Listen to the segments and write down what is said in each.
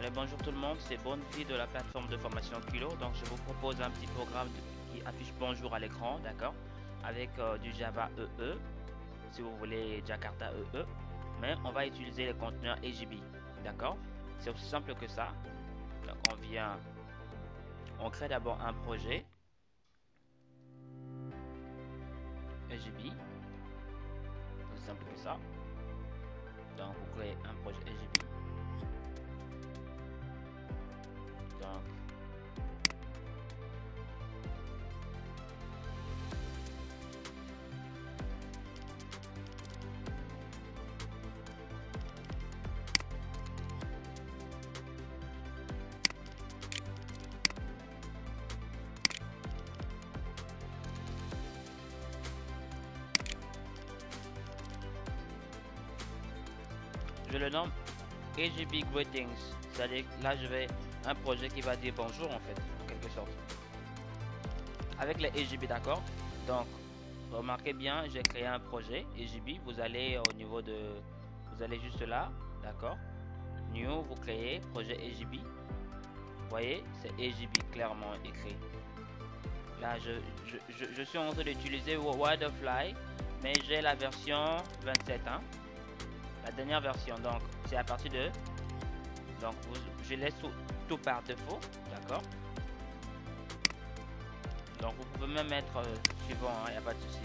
Allez, bonjour tout le monde, c'est Bonne Vie de la plateforme de formation Kilo. Donc je vous propose un petit programme qui affiche bonjour à l'écran, d'accord, avec du Java EE, si vous voulez Jakarta EE, mais on va utiliser les conteneurs EJB, d'accord. C'est aussi simple que ça. Donc on crée d'abord un projet EJB, aussi simple que ça. Donc vous créez un projet EJB. Donc je le nomme EJB Greetings, c'est-à-dire là je vais un projet qui va dire bonjour en fait, en quelque sorte, avec les EJB, d'accord. Donc remarquez bien, j'ai créé un projet EJB, vous allez au niveau de, vous allez juste là, d'accord, new, vous créez projet EJB, vous voyez, c'est EJB clairement écrit. Là je suis en train d'utiliser Wildfly, mais j'ai la version 27, hein, la dernière version, donc c'est à partir de, donc je laisse tout par défaut, d'accord. Donc vous pouvez même mettre suivant, il n'y a pas de souci,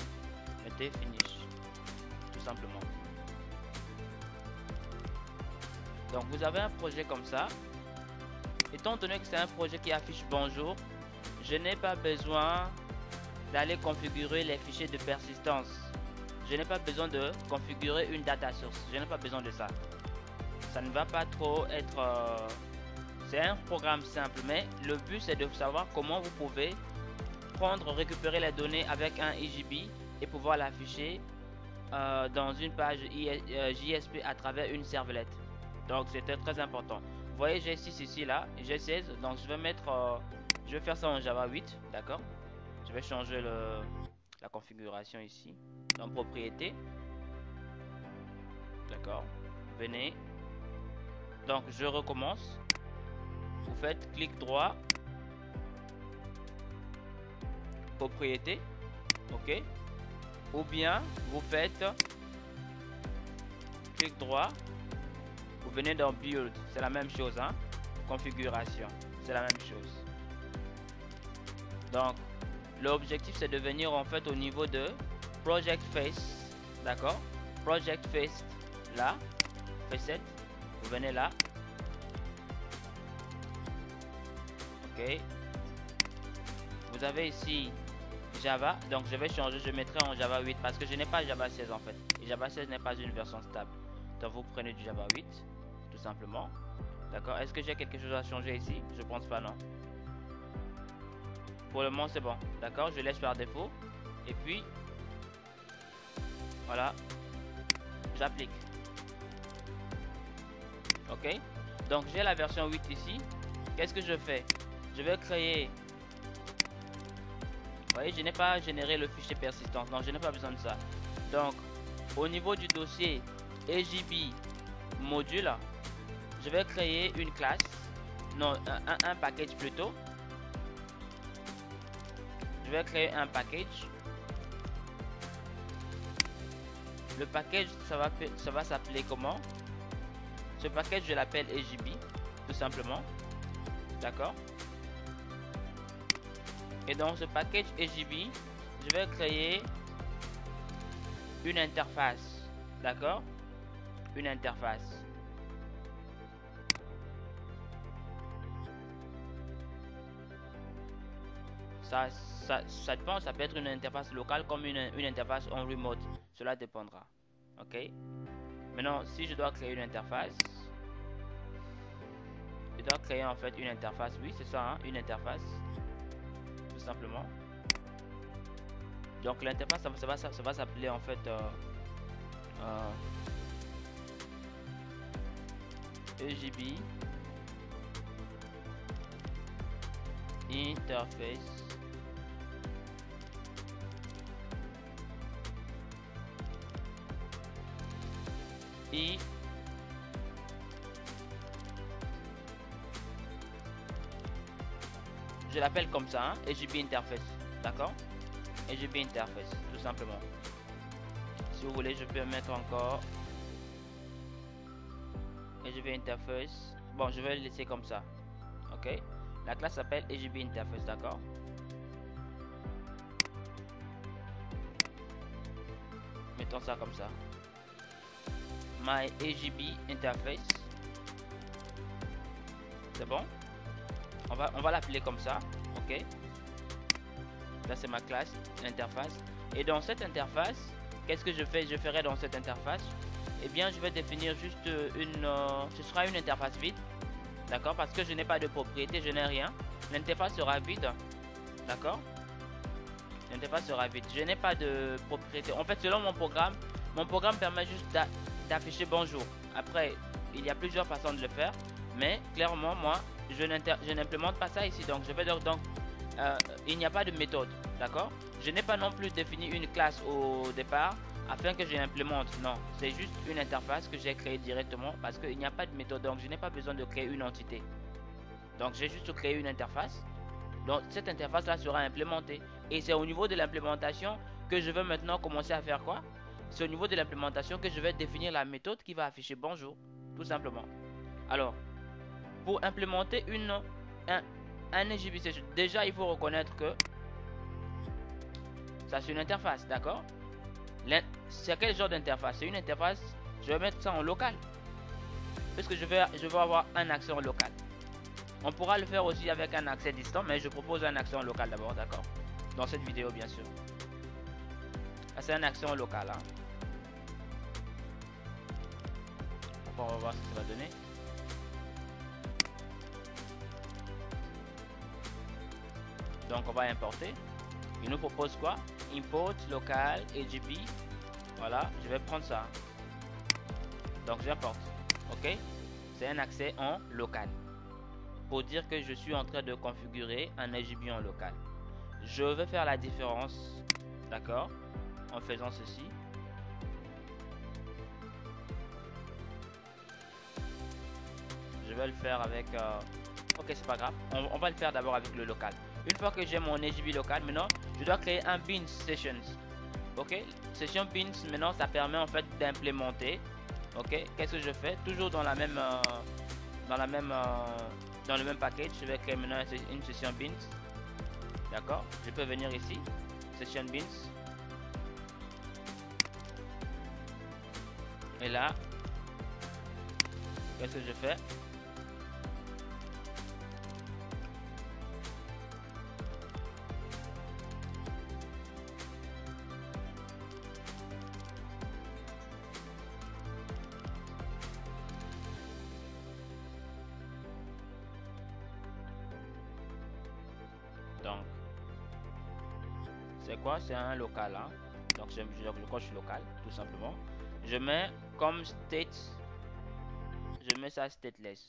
mettez finish tout simplement. Donc vous avez un projet comme ça. Étant donné que c'est un projet qui affiche bonjour, je n'ai pas besoin d'aller configurer les fichiers de persistance. Je n'ai pas besoin de configurer une data source. Je n'ai pas besoin de ça. Ça ne va pas trop être... c'est un programme simple, mais le but c'est de savoir comment vous pouvez prendre, récupérer les données avec un EJB et pouvoir l'afficher dans une page JSP à travers une servlette. Donc c'était très important. Vous voyez, j'ai 6 ici, là, j'ai 16. Donc je vais mettre, je vais faire ça en Java 8, d'accord. Je vais changer la configuration ici, dans propriété, d'accord. Venez. Donc je recommence. Vous faites clic droit, propriété, ok. Ou bien vous faites clic droit, vous venez dans build, c'est la même chose, hein. Configuration, c'est la même chose. Donc l'objectif c'est de venir en fait au niveau de project face, d'accord. Project face, là, facet, vous venez là, ok. Vous avez ici Java, donc je vais changer, je mettrai en Java 8 parce que je n'ai pas Java 16 en fait, et Java 16 n'est pas une version stable. Donc vous prenez du Java 8 tout simplement, d'accord. Est-ce que j'ai quelque chose à changer ici? Je pense pas, non. Pour le moment c'est bon, d'accord. Je laisse par défaut et puis voilà, j'applique, ok. Donc j'ai la version 8 ici. Qu'est-ce que je fais? Je vais créer, vous voyez, je n'ai pas généré le fichier persistance, donc je n'ai pas besoin de ça. Donc au niveau du dossier EJB module, je vais créer une classe, non, un package plutôt. Je vais créer un package. Le package, ça va s'appeler comment? Ce package, je l'appelle EJB tout simplement, d'accord. Et dans ce package EJB, je vais créer une interface, d'accord, une interface. Ça dépend, ça peut être une interface locale comme une interface en remote, cela dépendra, ok. Maintenant si je dois créer une interface, je dois créer en fait une interface, oui c'est ça, hein, une interface tout simplement. Donc l'interface ça va s'appeler en fait EJB interface je l'appelle comme ça, hein, EJB Interface, d'accord? EJB Interface, tout simplement. Si vous voulez, je peux mettre encore EJB Interface. Bon, je vais le laisser comme ça, ok? La classe s'appelle EJB Interface, d'accord? Mettons ça comme ça. My EJB Interface. C'est bon? On va l'appeler comme ça, ok? Là c'est ma classe interface. Et dans cette interface, qu'est-ce que je fais? Je ferai dans cette interface, eh bien je vais définir juste ce sera une interface vide, d'accord? Parce que je n'ai pas de propriété, je n'ai rien. L'interface sera vide, d'accord? L'interface sera vide. Je n'ai pas de propriété. En fait, selon mon programme permet juste d'afficher bonjour. Après, il y a plusieurs façons de le faire, mais clairement moi je n'implémente pas ça ici. Donc je vais donc il n'y a pas de méthode, d'accord? Je n'ai pas non plus défini une classe au départ afin que je l'implémente. Non, c'est juste une interface que j'ai créée directement parce qu'il n'y a pas de méthode. Donc je n'ai pas besoin de créer une entité. Donc j'ai juste créé une interface. Donc cette interface là sera implémentée. Et c'est au niveau de l'implémentation que je vais maintenant commencer à faire quoi? C'est au niveau de l'implémentation que je vais définir la méthode qui va afficher bonjour, tout simplement. Alors, pour implémenter un EJB Session, déjà il faut reconnaître que ça c'est une interface, d'accord? C'est quel genre d'interface? C'est une interface, je vais mettre ça en local. Parce que je vais avoir un accès en local. On pourra le faire aussi avec un accès distant, mais je propose un accès en local d'abord, d'accord? Dans cette vidéo, bien sûr. C'est un accès en local, hein. On va voir ce que ça va donner. Donc on va importer. Il nous propose quoi? Import local EJB. Voilà, je vais prendre ça. Donc j'importe. Ok, c'est un accès en local. Pour dire que je suis en train de configurer un EJB en local. Je vais faire la différence, d'accord, en faisant ceci. Je vais le faire avec ok, c'est pas grave, on va le faire d'abord avec le local. Une fois que j'ai mon EJB local, maintenant je dois créer un beans sessions. Ok, session beans, maintenant ça permet en fait d'implémenter. Ok, qu'est-ce que je fais? Toujours dans la même dans le même package, je vais créer maintenant une session beans. D'accord, je peux venir ici, session beans, et là qu'est-ce que je fais? Donc c'est quoi? C'est un local, hein? Donc je coche local tout simplement. Je mets comme state, je mets ça stateless.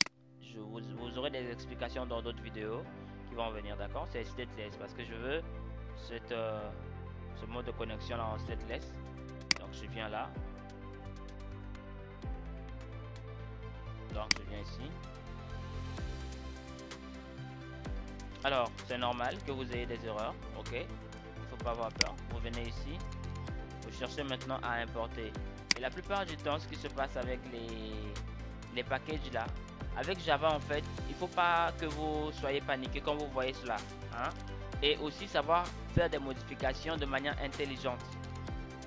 Vous aurez des explications dans d'autres vidéos qui vont venir, d'accord? C'est stateless parce que je veux ce mode de connexion là en stateless. Donc je viens là, donc je viens ici. Alors c'est normal que vous ayez des erreurs, ok? Il faut pas avoir peur. Vous venez ici, vous cherchez maintenant à importer. Et la plupart du temps, ce qui se passe avec les packages là, avec Java en fait, il faut pas que vous soyez paniqués quand vous voyez cela, hein? Et aussi savoir faire des modifications de manière intelligente.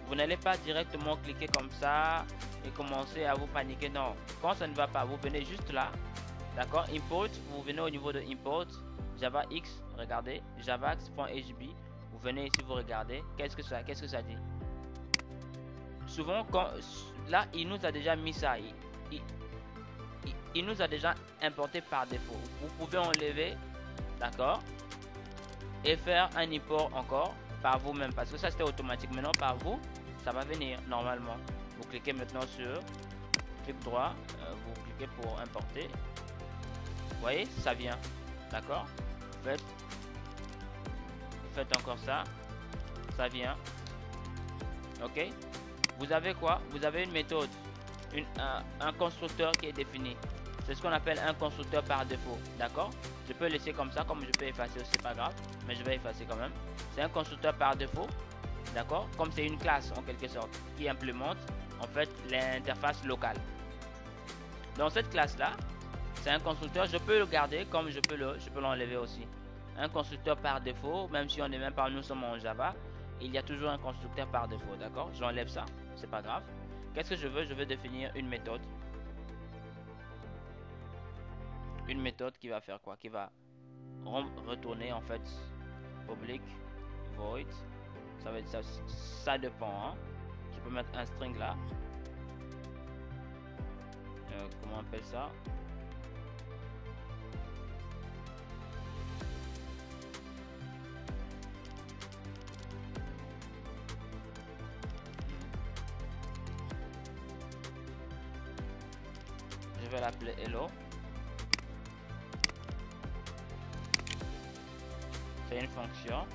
Vous n'allez pas directement cliquer comme ça et commencer à vous paniquer. Non, quand ça ne va pas, vous venez juste là, d'accord? Import, vous venez au niveau de import Java X, regardez javax.EJB. Vous venez ici, vous regardez, qu'est-ce que ça dit? Souvent quand là il nous a déjà mis ça, il nous a déjà importé par défaut. Vous pouvez enlever, d'accord, et faire un import encore par vous-même parce que ça c'était automatique. Maintenant par vous, ça va venir normalement. Vous cliquez maintenant sur clic droit, vous cliquez pour importer. Vous voyez, ça vient, d'accord. Vous faites encore ça, ça vient. Ok. Vous avez quoi? Vous avez une méthode, un constructeur qui est défini. C'est ce qu'on appelle un constructeur par défaut. D'accord? Je peux laisser comme ça, comme je peux effacer aussi, c'est pas grave. Mais je vais effacer quand même. C'est un constructeur par défaut. D'accord? Comme c'est une classe en quelque sorte qui implémente en fait l'interface locale. Dans cette classe là, c'est un constructeur. Je peux le garder comme je peux l'enlever aussi. Un constructeur par défaut, même si on n'est même pas, nous sommes en Java, il y a toujours un constructeur par défaut. D'accord? J'enlève ça, c'est pas grave. Qu'est-ce que je veux? Je veux définir une méthode. Une méthode qui va faire quoi? Qui va retourner en fait public void. Ça va être ça dépend. Hein? Je peux mettre un string là. Comment on appelle ça? Je vais l'appeler hello. C'est une fonction.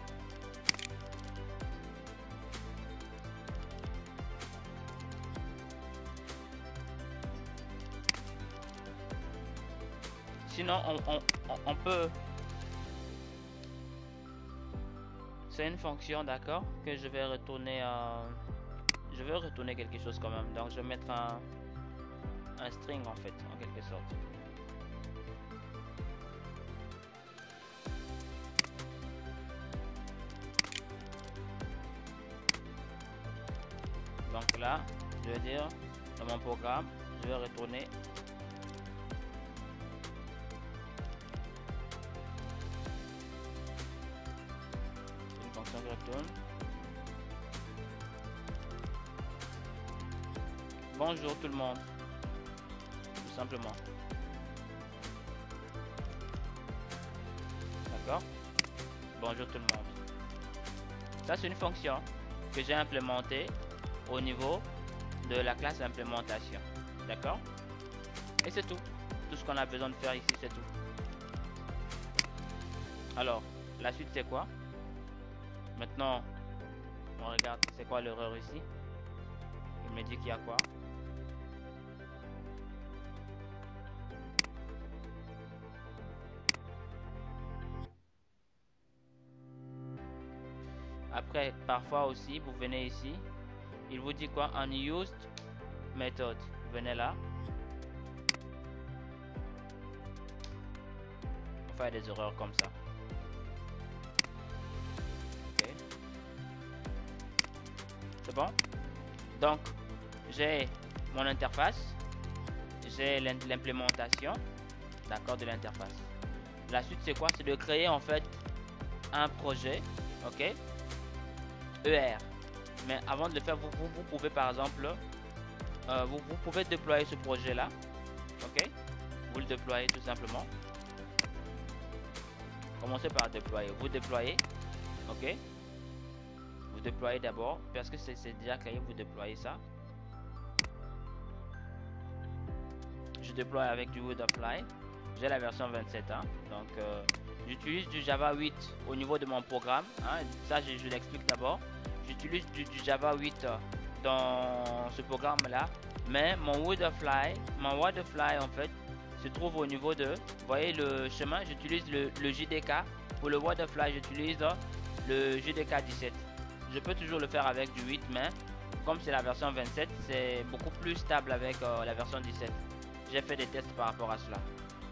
Sinon, on peut... C'est une fonction, d'accord, que je vais retourner... Je vais retourner quelque chose quand même. Donc, je vais mettre un string, en fait, en quelque sorte. Donc là, je vais dire, dans mon programme, je vais retourner une fonction qui retourne. Bonjour tout le monde, tout simplement. D'accord? Bonjour tout le monde. Ça, c'est une fonction que j'ai implémentée au niveau de la classe implémentation. D'accord? Et c'est tout. Tout ce qu'on a besoin de faire ici, c'est tout. Alors, la suite, c'est quoi? Maintenant, on regarde c'est quoi l'erreur ici. Il me dit qu'il y a quoi? Après, parfois aussi, vous venez ici. Il vous dit quoi? Unused method. Vous venez là. On fait des erreurs comme ça. Ok. C'est bon? Donc, j'ai mon interface. J'ai l'implémentation. D'accord, de l'interface. La suite, c'est quoi? C'est de créer en fait un projet. Ok? ER. Mais avant de le faire, vous pouvez par exemple, vous pouvez déployer ce projet là. Ok? Vous le déployez tout simplement. Commencez par déployer. Vous déployez. Ok? Vous déployez d'abord. Parce que c'est déjà créé, vous déployez ça. Je déploie avec du Woodfly. J'ai la version 27. Hein? Donc, j'utilise du Java 8 au niveau de mon programme. Hein? Ça, je l'explique d'abord. J'utilise du Java 8 dans ce programme là, mais mon Woodfly en fait se trouve au niveau de, vous voyez le chemin, j'utilise le JDK. Pour le Woodfly, j'utilise le JDK 17. Je peux toujours le faire avec du 8, mais comme c'est la version 27, c'est beaucoup plus stable avec la version 17. J'ai fait des tests par rapport à cela.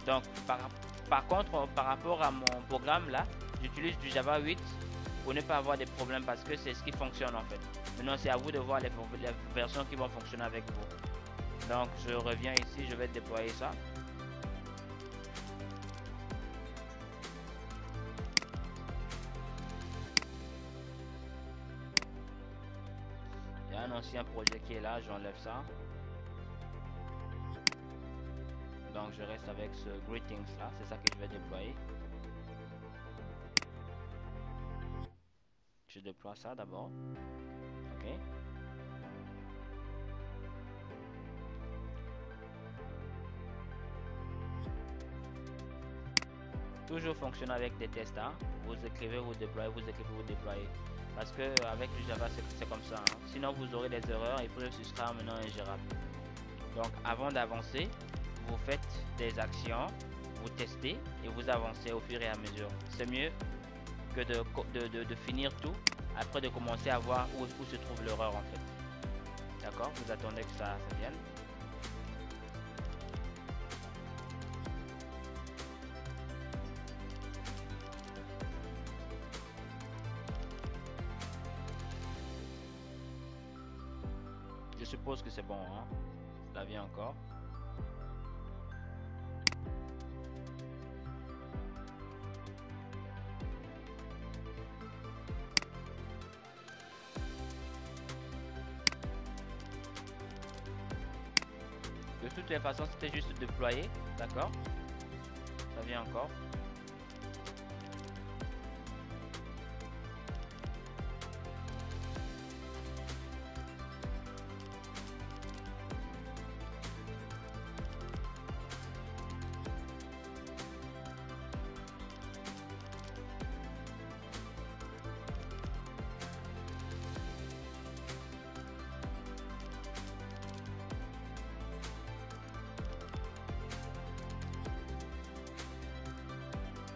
Donc par contre, par rapport à mon programme là, j'utilise du Java 8 pour ne pas avoir des problèmes parce que c'est ce qui fonctionne en fait. Maintenant, c'est à vous de voir les versions qui vont fonctionner avec vous. Donc, je reviens ici, je vais déployer ça. Il y a un ancien projet qui est là, j'enlève ça. Donc, je reste avec ce greetings là, c'est ça que je vais déployer. Je déploie ça d'abord. Ok. Toujours fonctionner avec des tests. Hein. Vous écrivez, vous déployez, vous écrivez, vous déployez. Parce que avec le Java, c'est comme ça. Hein. Sinon, vous aurez des erreurs et puis ce sera maintenant ingérable. Donc, avant d'avancer, vous faites des actions, vous testez et vous avancez au fur et à mesure. C'est mieux que de finir tout après de commencer à voir où se trouve l'erreur en fait. D'accord, vous attendez que ça vienne. Je suppose que c'est bon, hein? Ça vient encore. De toutes les façons, c'était juste déployer, d'accord? Ça vient encore.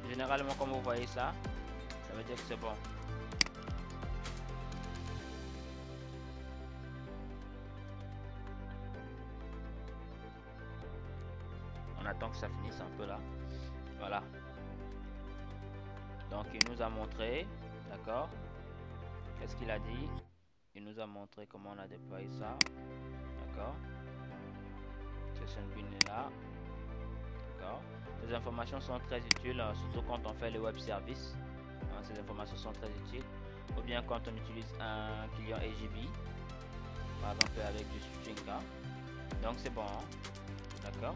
Généralement, comme vous voyez ça, ça veut dire que c'est bon. On attend que ça finisse un peu là. Voilà. Donc il nous a montré, d'accord. Qu'est-ce qu'il a dit? Il nous a montré comment on a déployé ça, d'accord. Session bin est là, d'accord. Ces informations sont très utiles, surtout quand on fait le web service. Ces informations sont très utiles. Ou bien quand on utilise un client AGB, par exemple avec du Stringa. Donc c'est bon, hein? D'accord.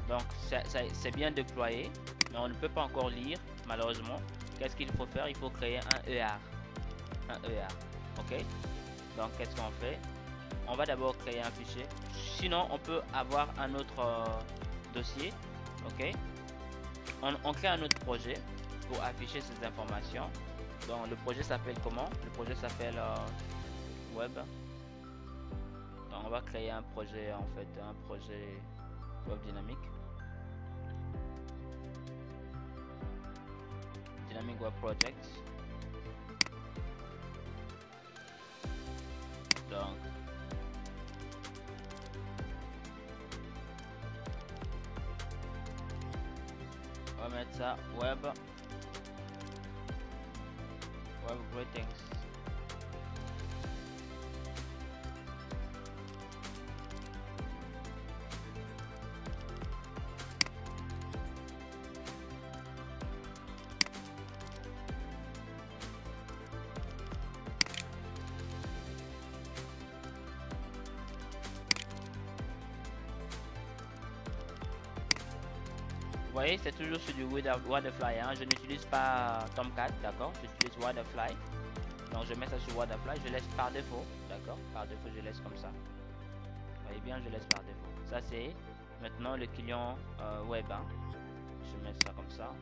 Donc c'est bien déployé, mais on ne peut pas encore lire, malheureusement. Qu'est-ce qu'il faut faire? Il faut créer un ER. Un ER, ok. Donc qu'est-ce qu'on fait? On va d'abord créer un fichier. Sinon, on peut avoir un autre dossier. Ok. On crée un autre projet pour afficher ces informations. Donc, le projet s'appelle comment? Le projet s'appelle Web. Donc, on va créer un projet, en fait, un projet Web dynamique. Dynamic Web Project. Donc, on va mettre ça web greetings. Vous voyez, c'est toujours sur du Wordfly, hein. Je n'utilise pas Tomcat, d'accord. J'utilise Wordfly. Donc je mets ça sur Wordfly, je laisse par défaut, d'accord. Par défaut, je laisse comme ça. Vous voyez bien, je laisse par défaut. Ça c'est maintenant le client web, hein. Je mets ça comme ça.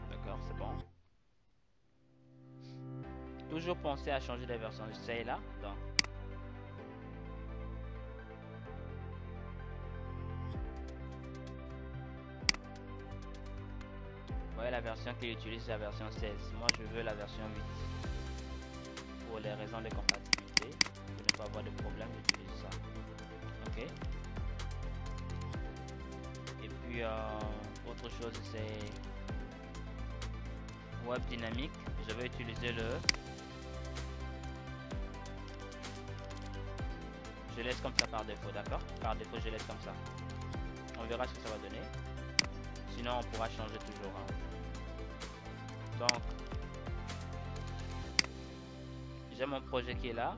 D'accord, c'est bon. Toujours penser à changer les versions. C'est là, donc. La version qu'il utilise, c'est la version 16. Moi je veux la version 8 pour les raisons de compatibilité, pour ne pas avoir de problème. J'utilise ça, ok. Et puis autre chose, c'est web dynamique. Je vais utiliser je laisse comme ça par défaut, d'accord. Par défaut je laisse comme ça. On verra ce que ça va donner, sinon on pourra changer toujours, hein. Donc, j'ai mon projet qui est là,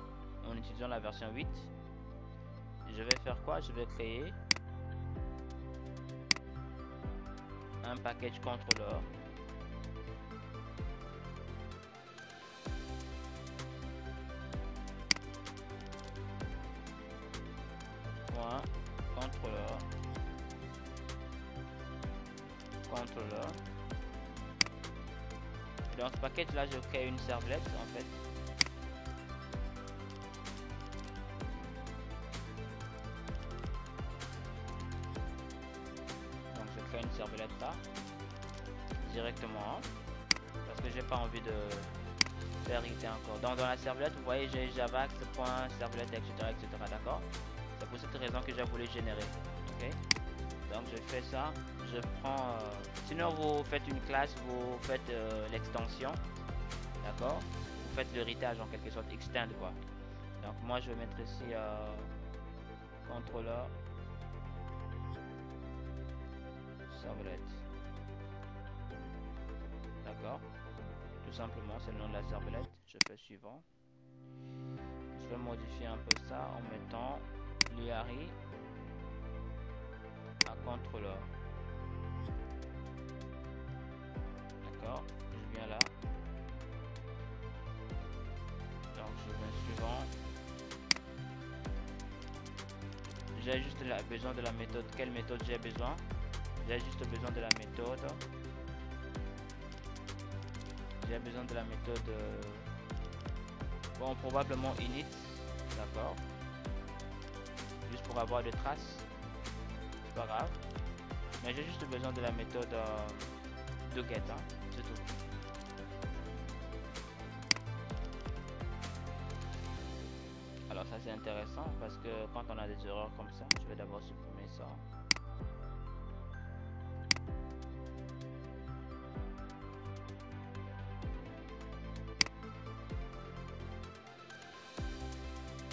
en utilisant la version 8. Je vais faire quoi? Je vais créer un package controller. Controller. Dans ce package là, je crée une servlette en fait. servlette là directement, hein, parce que j'ai pas envie de faire irriter encore. Donc dans la servlette, vous voyez, j'ai javax.servlette, etc., etc. D'accord. C'est pour cette raison que j'ai voulu générer. Ok. Donc je fais ça. Je prends. Sinon vous faites une classe, vous faites l'extension. D'accord. Vous faites l'héritage en quelque sorte, extend quoi. Donc moi je vais mettre ici contrôleur servlette. D'accord. Tout simplement, c'est le nom de la servlette. Je fais suivant. Je vais modifier un peu ça en mettant l'URI à contrôleur. D'accord. Je viens là. Donc je viens suivant. J'ai juste besoin de la méthode. Quelle méthode j'ai besoin? J'ai juste besoin de la méthode. J'ai besoin de la méthode. Bon, probablement init. D'accord. Juste pour avoir des traces. C'est pas grave. Mais j'ai juste besoin de la méthode de get. Hein. C'est tout. Alors ça c'est intéressant parce que quand on a des erreurs comme ça, je vais d'abord supprimer ça.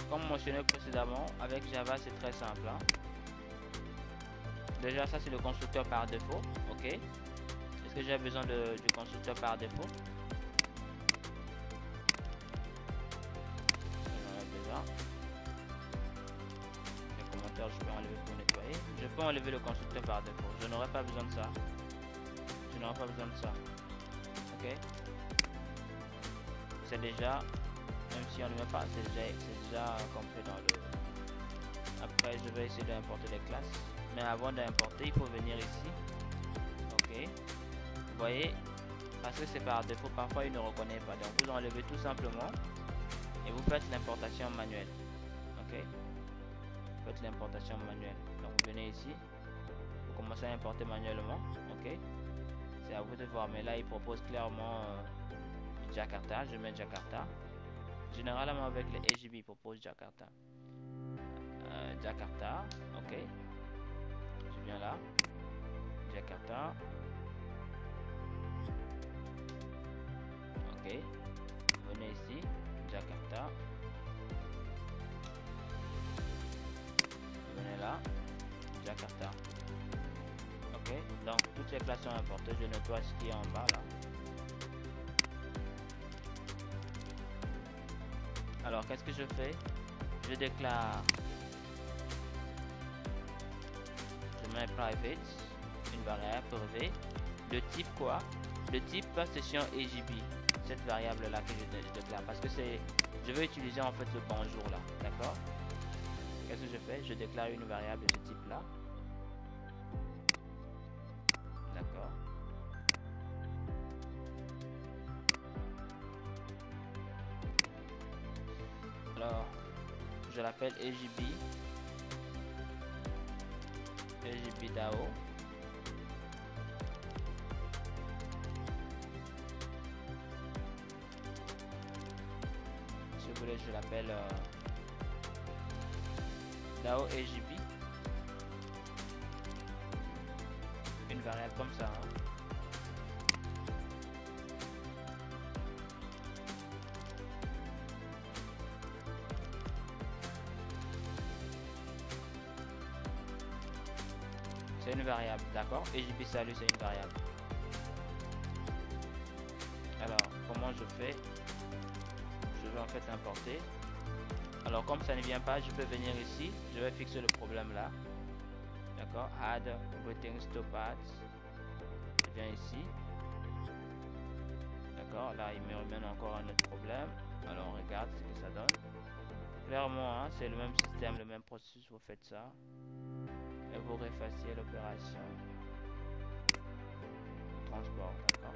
Comme mentionné précédemment, avec Java c'est très simple. Hein. Déjà ça c'est le constructeur par défaut. Ok. Est-ce que j'ai besoin du constructeur par défaut? Déjà. Les commentaires je peux enlever pour nettoyer. Je peux enlever le constructeur par défaut. Je n'aurai pas besoin de ça. Je n'aurai pas besoin de ça. Ok. C'est déjà. Même si on ne met pas, c'est déjà complet dans le. Après, je vais essayer d'importer les classes. Mais avant d'importer, il faut venir ici. Ok. Vous voyez, parce que c'est par défaut, parfois il ne reconnaît pas. Donc vous enlevez tout simplement et vous faites l'importation manuelle. Ok. Vous faites l'importation manuelle. Donc vous venez ici. Vous commencez à importer manuellement. Ok. C'est à vous de voir. Mais là, il propose clairement Jakarta. Je mets Jakarta. Généralement avec les EJB il propose Jakarta. Jakarta, ok. Je viens là. Jakarta. Ok. Venez ici. Jakarta. Venez là. Jakarta. Ok. Donc toutes les classes sont importées. Je nettoie ce qui est en bas là. Alors qu'est-ce que je fais? Je déclare, je mets private, une variable privée, de type quoi? De type session EJB, cette variable là que je déclare, parce que c'est, je vais utiliser en fait le bonjour là, d'accord? Qu'est-ce que je fais? Je déclare une variable de ce type là, d'accord? Alors, je l'appelle EJB DAO. Si vous voulez, je l'appelle DAO EJB. Une variable comme ça. Hein. C'est une variable, d'accord? EJB salut, c'est une variable. Alors, comment je fais? Je vais en fait importer. Alors, comme ça ne vient pas, je peux venir ici. Je vais fixer le problème là. D'accord? Add everything stop ads. Je viens ici. D'accord? Là, il me ramène encore un autre problème. Alors, on regarde ce que ça donne. Clairement, hein, c'est le même système, le même processus. Vous faites ça. Et vous réfaciez l'opération de transport, d'accord?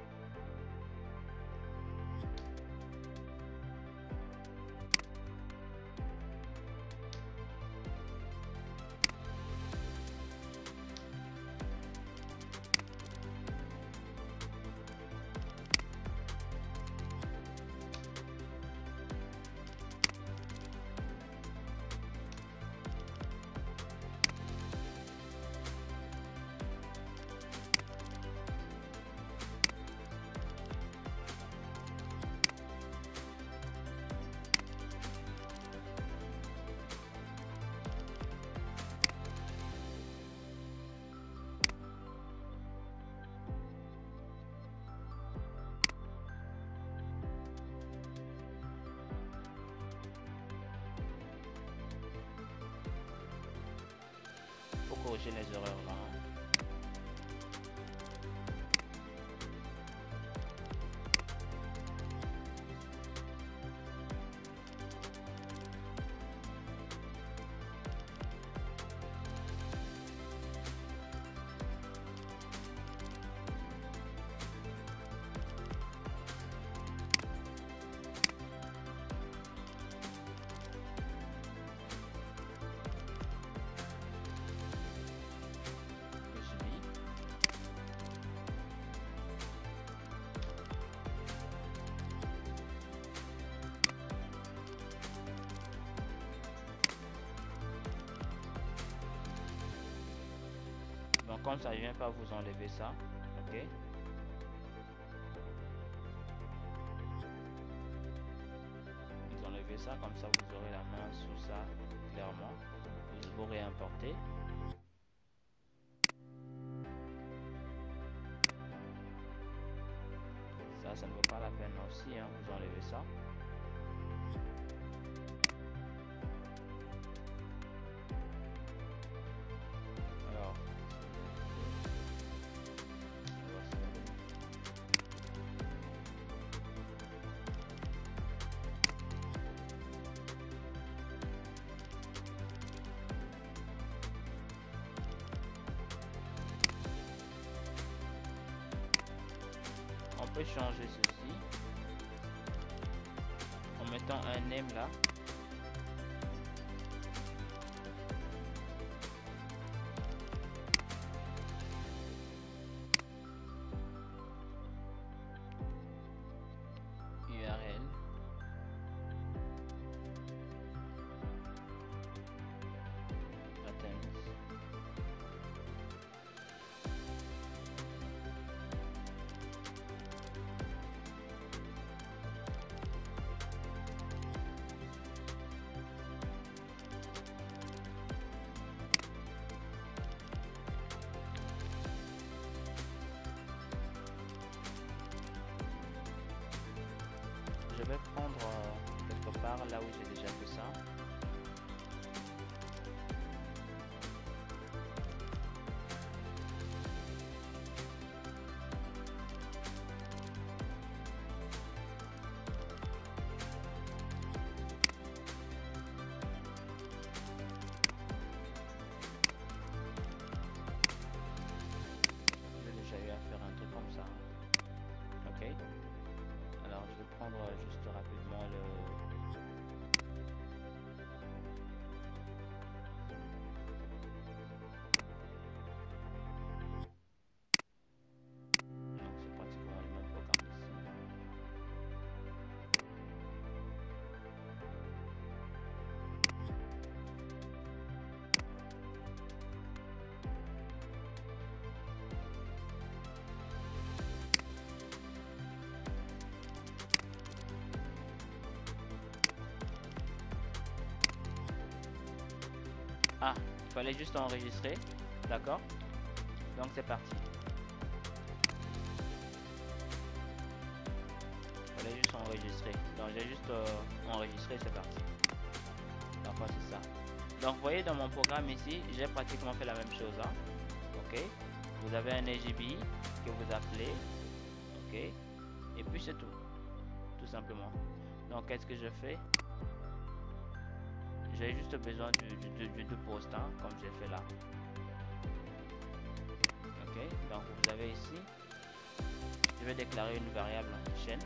corriger les erreurs là. Donc comme ça, je viens pas vous enlever ça, ok. Vous enlevez ça, comme ça vous aurez la main sur ça clairement. Vous réimportez. Ça ne vaut pas la peine aussi, hein. Vous enlevez ça. Alors, on peut changer ceci en mettant un name là. URL. Athens. Je vais prendre quelque part là où j'ai déjà fait ça. J'ai déjà eu à faire un truc comme ça. Ok. Alors je vais prendre juste rapidement donc c'est pratiquement le même programme ici. Ah, il fallait juste enregistrer, d'accord? Donc c'est parti. Il fallait juste enregistrer. Donc j'ai juste enregistré, c'est parti. D'accord, c'est ça. Donc vous voyez dans mon programme ici, j'ai pratiquement fait la même chose, hein? Ok. Vous avez un AGB que vous appelez, ok. Et puis c'est tout simplement. Donc qu'est-ce que je fais? J'ai juste besoin du post, hein, comme j'ai fait là. Ok, donc vous avez ici, je vais déclarer une variable chaîne.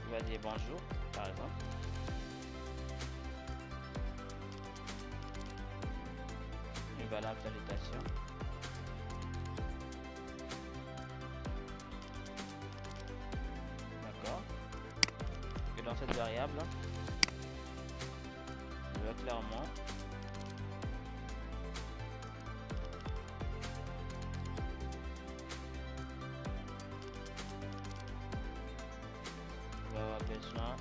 Je vais dire bonjour, par exemple. Une valable salutation. Dans cette variable, je vais clairement avoir besoin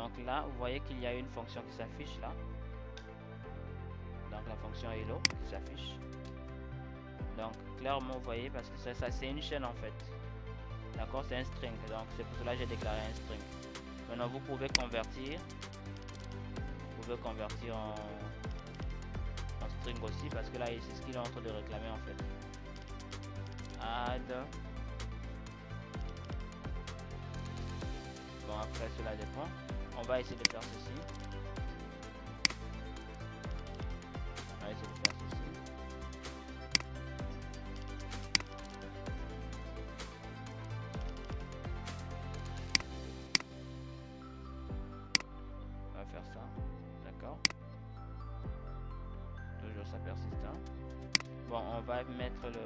Donc là, vous voyez qu'il y a une fonction qui s'affiche là. Donc la fonction hello qui s'affiche. Donc clairement, vous voyez, parce que ça c'est une chaîne en fait. D'accord, c'est un string. Donc c'est pour cela que j'ai déclaré un string. Maintenant, vous pouvez convertir. Vous pouvez convertir en string aussi, parce que là, c'est ce qu'il est en train de réclamer en fait. Add. Bon, après cela dépend. On va essayer de faire ceci. On va essayer de faire ceci. On va faire ça. D'accord. Toujours ça persistant. Bon, on va mettre le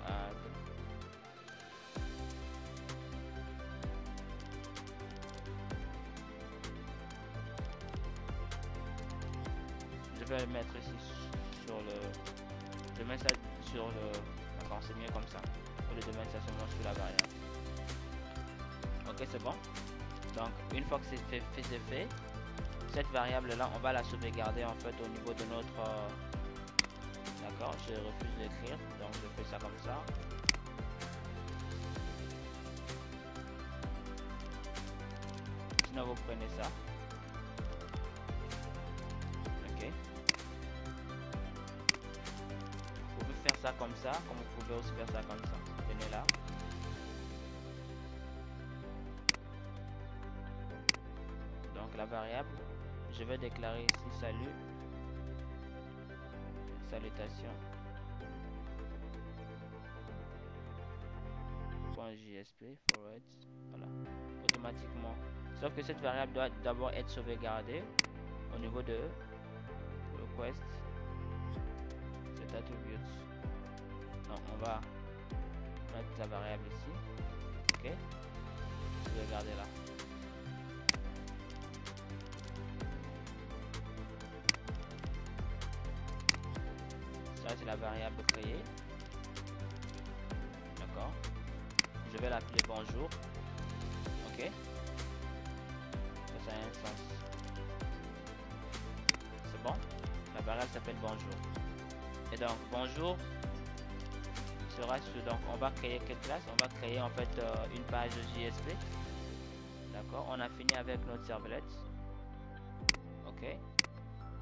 add. Je vais le mettre ici sur le. Je mets ça sur le. D'accord, c'est mieux comme ça. Au lieu de mettre ça seulement sur la variable. Ok, c'est bon. Donc, une fois que c'est fait, cette variable là, on va la sauvegarder en fait au niveau de notre. D'accord, je refuse d'écrire, donc je fais ça comme ça. Sinon, vous prenez ça. Ok. Vous pouvez faire ça comme ça, comme vous pouvez aussi faire ça comme ça. Venez là. Donc la variable, je vais déclarer ici salut, salutation, .jsp forward, voilà, automatiquement. Sauf que cette variable doit d'abord être sauvegardée au niveau de request set attributes. Donc on va mettre la variable ici. Ok, sauvegarder là. Ça c'est la variable créée. D'accord. Je vais l'appeler bonjour. Ok. Ça a un sens. C'est bon. La variable s'appelle bonjour. Et donc bonjour sera sur. Donc on va créer quelle classe? On va créer en fait une page JSP. D'accord. On a fini avec notre servlet. Ok.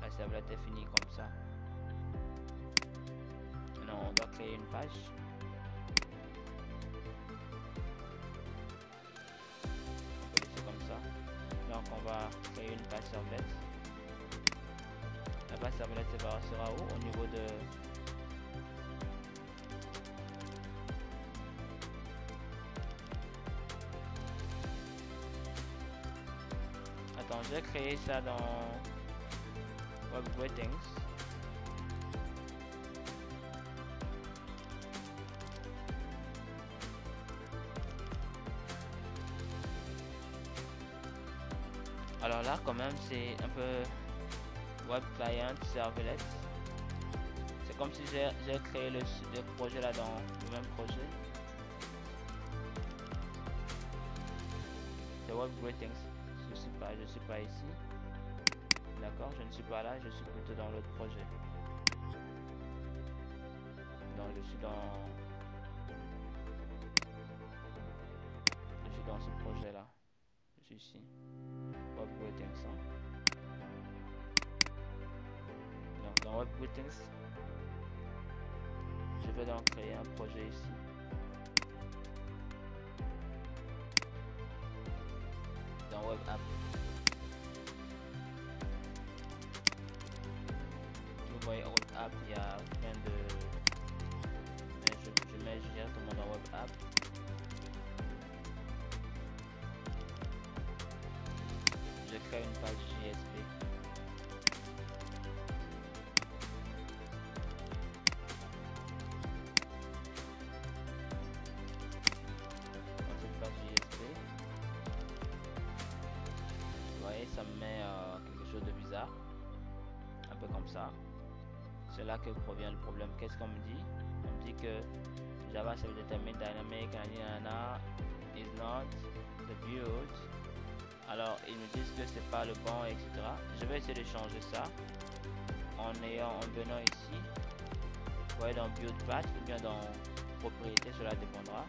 La servlet est finie comme ça. Maintenant on doit créer une page. Donc on va créer une page servlet. La page servlet sera où? Au niveau de. Attends, j'ai créé ça dans Web Greetings. Alors là, quand même, c'est un peu Web Client Servlet. C'est comme si j'ai créé le projet là dans le même projet. C'est Web Greetings. Je suis pas ici. D'accord, je ne suis pas là, je suis plutôt dans l'autre projet. Donc je suis dans ce projet là. Je suis ici. Web Greetings. Donc dans Web Greetings, je vais donc créer un projet ici. Dans Web App. Vous voyez Web App, il y a plein de. Je mets directement dans Web App. Je crée une page JSP. Dans cette page JSP, vous voyez, ça me met quelque chose de bizarre. Un peu comme ça. C'est là que provient le problème. Qu'est-ce qu'on me dit? On me dit que Java self-determined dynamic is not The build. Alors ils me disent que c'est pas le bon, etc. Je vais essayer de changer ça en venant ici. Vous voyez dans build path ou bien dans propriété, cela dépendra.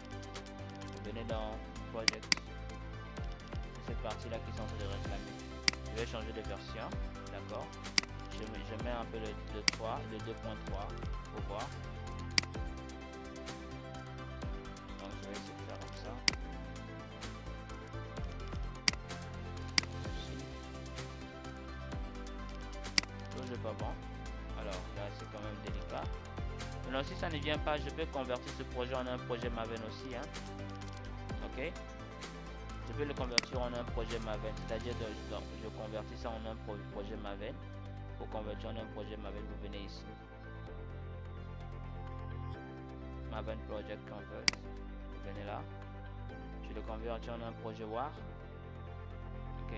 Vous venez dans project. C'est cette partie là qui est censée de réclamer. Je vais changer de version, d'accord. Je mets un peu le 3, le 2.3 pour voir. Donc je vais essayer de faire comme ça. Chose pas bon. Alors là c'est quand même délicat. Maintenant si ça ne vient pas, je peux convertir ce projet en un projet Maven aussi, hein. Ok. Je peux le convertir en un projet Maven, c'est-à-dire je convertis ça en un projet Maven. Pour convertir en un projet Maven, vous venez ici. Maven Project Convert. Vous venez là. Je le convertis en un projet War. Ok.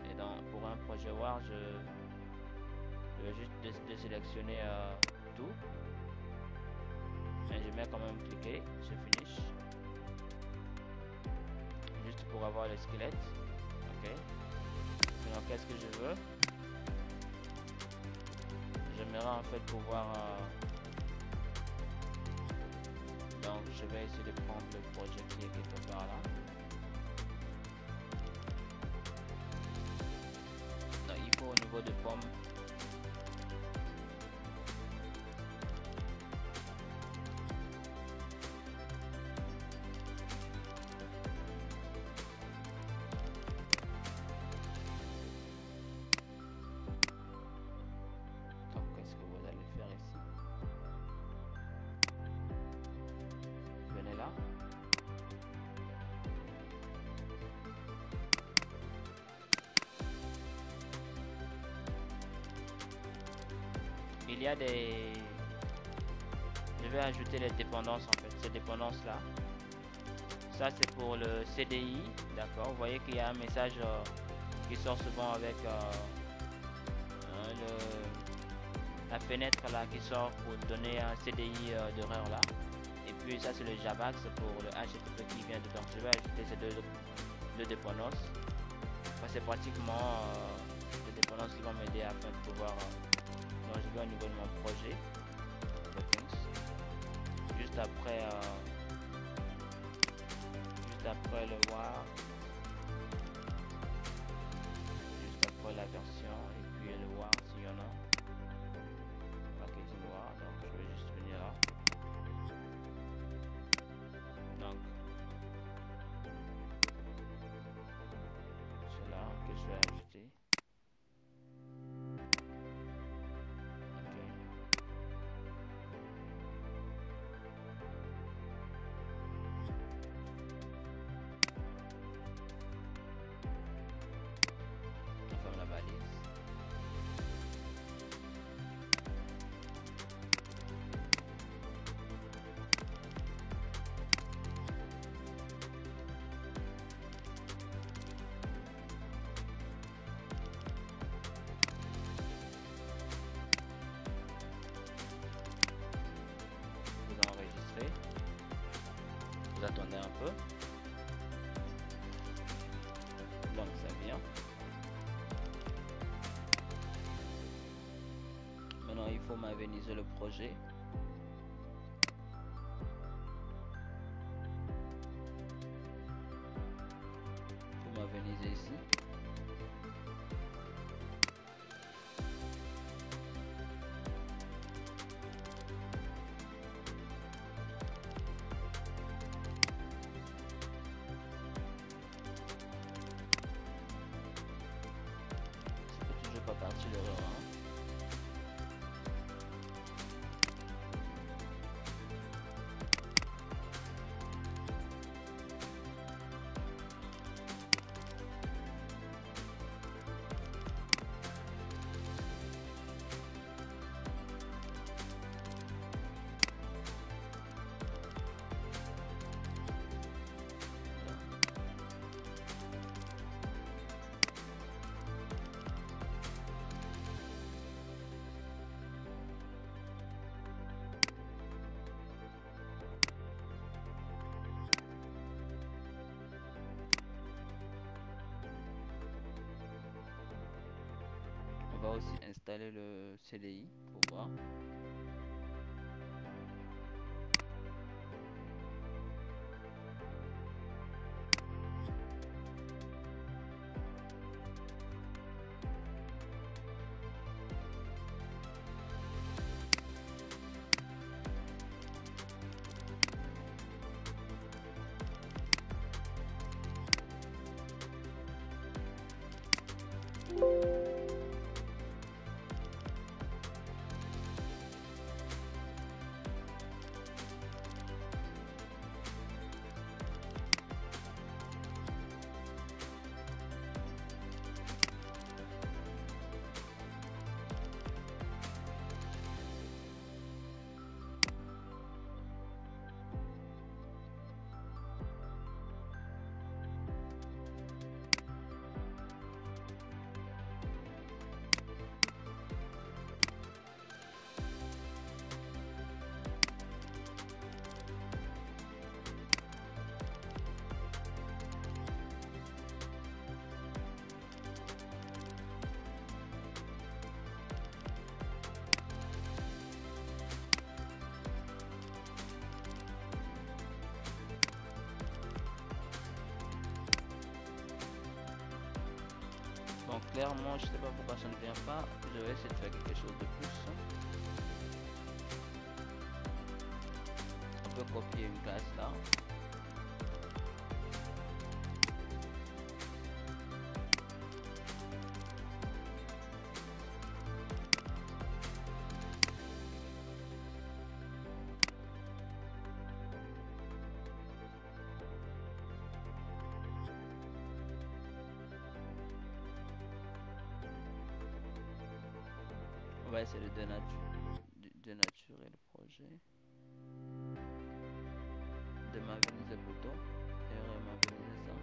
Et pour un projet War, je vais juste désélectionner tout. Et je mets quand même cliquer sur Finish. Juste pour avoir le squelette. Ok. Maintenant qu'est-ce que je veux? J'aimerais en fait pouvoir donc je vais essayer de prendre le projet qui est quelque part là. Donc il faut au niveau de pomme. Il y a des... Je vais ajouter les dépendances en fait, ces dépendances là. Ça c'est pour le CDI, d'accord. Vous voyez qu'il y a un message qui sort souvent avec la fenêtre là qui sort pour donner un CDI d'erreur là. Et puis ça c'est le Javax pour le HTTP qui vient dedans. Je vais ajouter ces deux dépendances. C'est pratiquement des dépendances qui vont m'aider afin de pouvoir... Donc je vais au niveau de mon projet. Juste après le voir. Juste après la version et puis le voir s'il y en a. Packaging voir, donc je vais juste venir là. Donc c'est là que je vais ajouter. Vous attendez un peu. Donc ça vient. Maintenant il faut maveniser le projet. Il faut maveniser ici. Pas partie de l'erreur. va aussi installer le CDI pour voir. Donc clairement, je sais pas pourquoi ça ne vient pas. Je vais essayer de faire quelque chose de plus. On peut copier une classe là. On va essayer de dénaturer le projet. Démaveniser plutôt. Et remaveniser ça.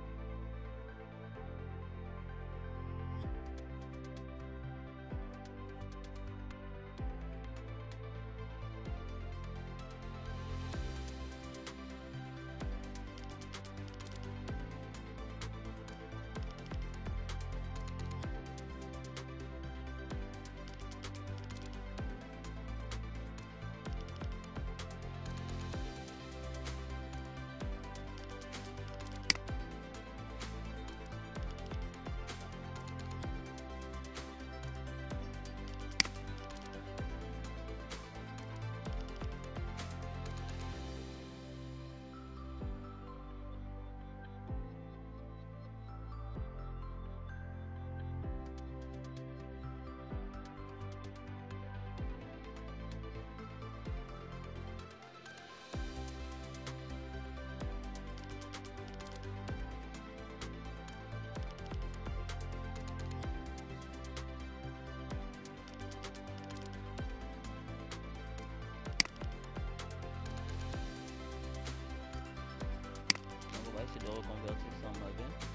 Donc on va essayer de reconvertir ça en Maven.